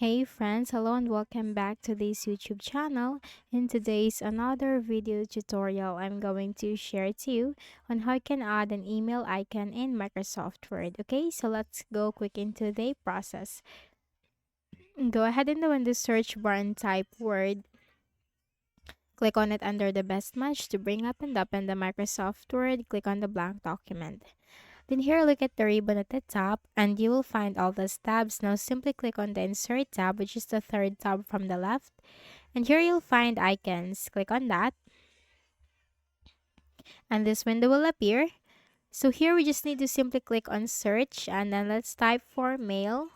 Hey friends, hello and welcome back to this YouTube channel. In today's another video tutorial, I'm going to share to you on how you can add an email icon in Microsoft Word. Okay, so let's go quick into the process. Go ahead and go in the search bar and type Word. Click on it under the best match to bring up and open the Microsoft Word. Click on the blank document. Then here, look at the ribbon at the top and you will find all those tabs. Now simply click on the Insert tab, which is the third tab from the left. And here you'll find icons. Click on that and this window will appear. So here we just need to simply click on search and then let's type for mail.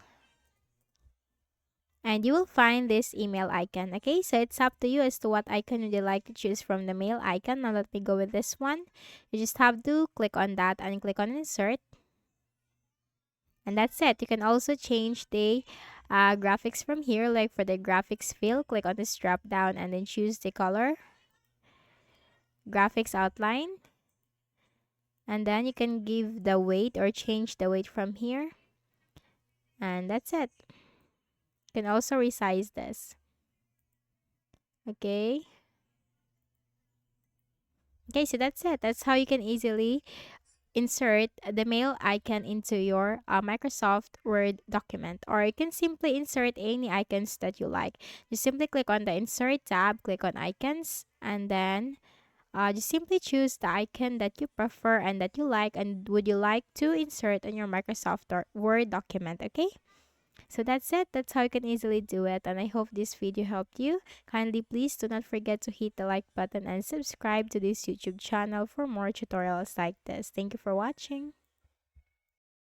And you will find this email icon. Okay, so it's up to you as to what icon would you like to choose from the mail icon. Now let me go with this one. You just have to click on that and click on insert. And that's it. You can also change the graphics from here. Like for the graphics field, click on this drop down and then choose the color, graphics outline. And then you can give the weight or change the weight from here. And that's it. You can also resize this. Okay. Okay, so that's it. That's how you can easily insert the mail icon into your Microsoft Word document, or you can simply insert any icons that you like. Just simply click on the insert tab, click on icons, and then just simply choose the icon that you prefer and that you like and would you like to insert in your Microsoft Word document. Okay, so that's it. That's how you can easily do it, and I hope this video helped you. Kindly please do not forget to hit the like button and subscribe to this YouTube channel for more tutorials like this. Thank you for watching.